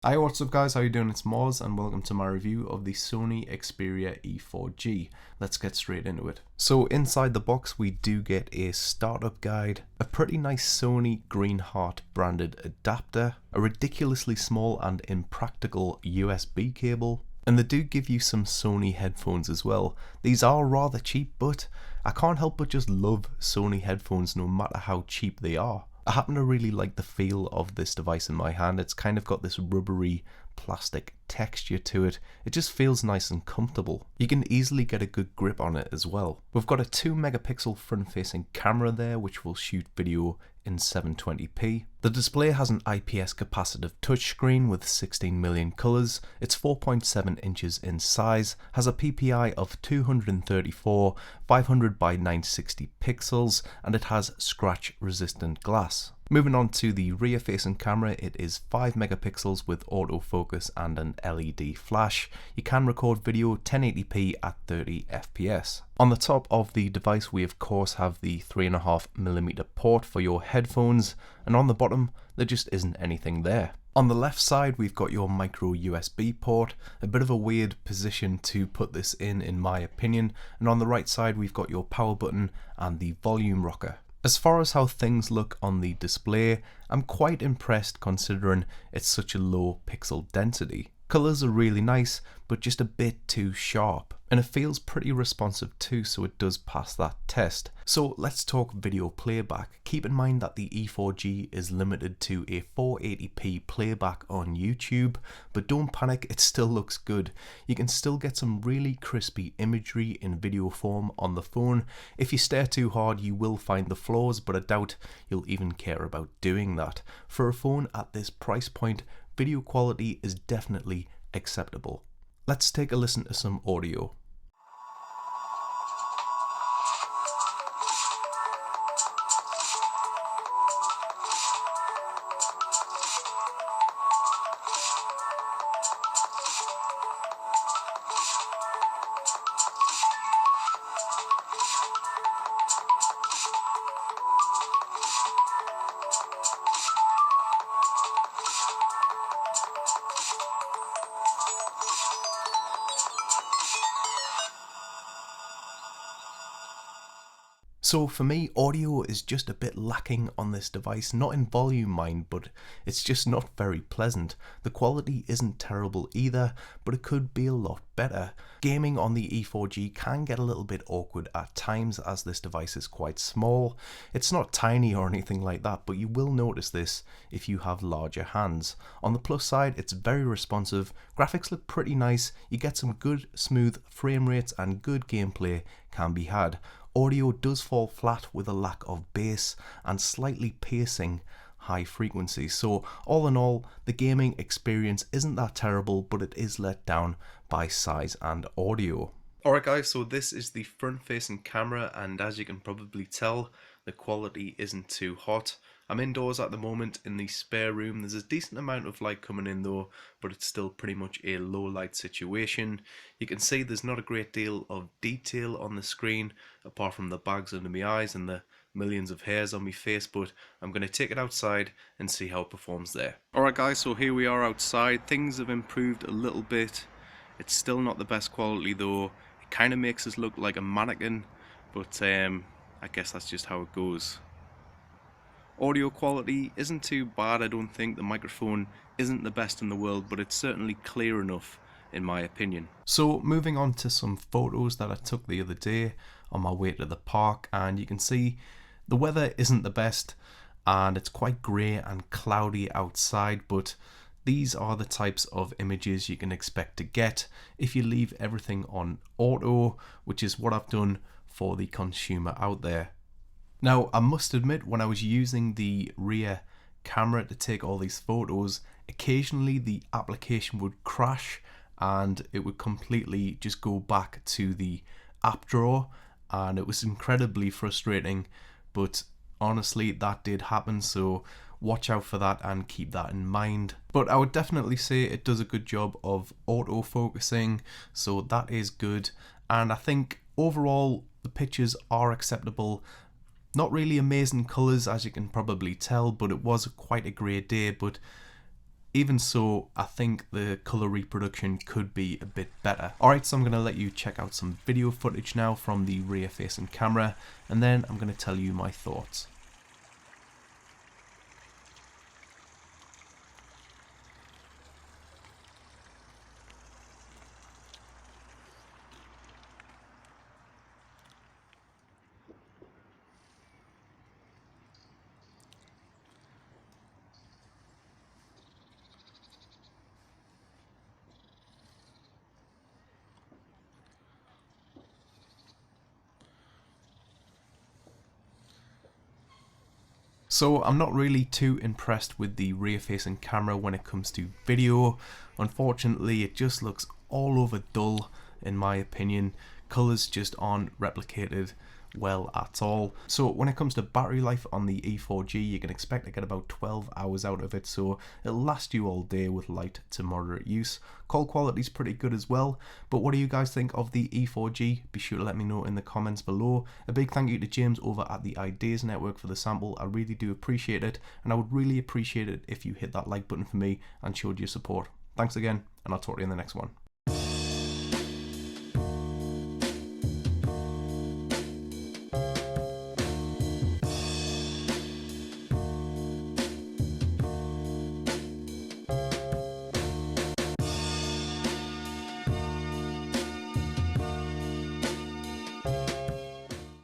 Hi, what's up guys, how you doing? It's Moz and welcome to my review of the Sony Xperia E4G. Let's get straight into it. So inside the box we do get a startup guide, a pretty nice Sony Green Heart branded adapter, a ridiculously small and impractical USB cable, and they do give you some Sony headphones as well. These are rather cheap, but I can't help but just love Sony headphones no matter how cheap they are. I happen to really like the feel of this device in my hand. It's kind of got this rubbery plastic texture to it. It just feels nice and comfortable. You can easily get a good grip on it as well. We've got a 2 megapixel front facing camera there which will shoot video in 720p. The display has an IPS capacitive touchscreen with 16 million colours. It's 4.7 inches in size, has a PPI of 234, 500 by 960 pixels, and it has scratch resistant glass. Moving on to the rear facing camera, it is 5 megapixels with autofocus and an LED flash. You can record video 1080p at 30 FPS. On the top of the device we of course have the 3.5mm port for your headphones, and on the bottom there just isn't anything there. On the left side we've got your micro USB port, a bit of a weird position to put this in my opinion, and on the right side we've got your power button and the volume rocker. As far as how things look on the display, I'm quite impressed considering it's such a low pixel density. Colours are really nice, but just a bit too sharp. And it feels pretty responsive too, so it does pass that test. So let's talk video playback. Keep in mind that the E4G is limited to a 480p playback on YouTube, but don't panic, it still looks good. You can still get some really crispy imagery in video form on the phone. If you stare too hard you will find the flaws, but I doubt you'll even care about doing that. For a phone at this price point, video quality is definitely acceptable. Let's take a listen to some audio. So for me, audio is just a bit lacking on this device, not in volume mind, but it's just not very pleasant. The quality isn't terrible either, but it could be a lot better. Gaming on the E4G can get a little bit awkward at times as this device is quite small. It's not tiny or anything like that, but you will notice this if you have larger hands. On the plus side, it's very responsive, graphics look pretty nice, you get some good smooth frame rates and good gameplay can be had. Audio does fall flat with a lack of bass and slightly pacing high frequencies. So all in all, the gaming experience isn't that terrible, but it is let down by size and audio. Alright guys, so this is the front facing camera, and as you can probably tell, the quality isn't too hot. I'm indoors at the moment in the spare room. There's a decent amount of light coming in though, but it's still pretty much a low light situation. You can see there's not a great deal of detail on the screen apart from the bags under my eyes and the millions of hairs on my face, but I'm going to take it outside and see how it performs there. Alright guys, so here we are outside. Things have improved a little bit. It's still not the best quality though. It kind of makes us look like a mannequin, but I guess that's just how it goes. Audio quality isn't too bad, I don't think. The microphone isn't the best in the world, but it's certainly clear enough in my opinion. So moving on to some photos that I took the other day on my way to the park, and you can see the weather isn't the best and it's quite grey and cloudy outside, but these are the types of images you can expect to get if you leave everything on auto, which is what I've done for the consumer out there. Now, I must admit, when I was using the rear camera to take all these photos, occasionally the application would crash and it would completely just go back to the app drawer, and it was incredibly frustrating, but honestly that did happen, so watch out for that and keep that in mind. But I would definitely say it does a good job of auto focusing, so that is good, and I think overall the pictures are acceptable. Not really amazing colours as you can probably tell, but it was quite a grey day, but Even so, I think the colour reproduction could be a bit better. Alright, so I'm going to let you check out some video footage now from the rear facing camera, and then I'm going to tell you my thoughts. So I'm not really too impressed with the rear facing camera when it comes to video. Unfortunately, it just looks all over dull in my opinion. Colours just aren't replicated well at all. So when it comes to battery life on the E4G, you can expect to get about 12 hours out of it, so it'll last you all day with light to moderate use. Call quality is pretty good as well, but what do you guys think of the E4G? Be sure to let me know in the comments below. A big thank you to James over at the Ideas Network for the sample. I really do appreciate it, and I would really appreciate it if you hit that like button for me and showed your support. Thanks again, and I'll talk to you in the next one.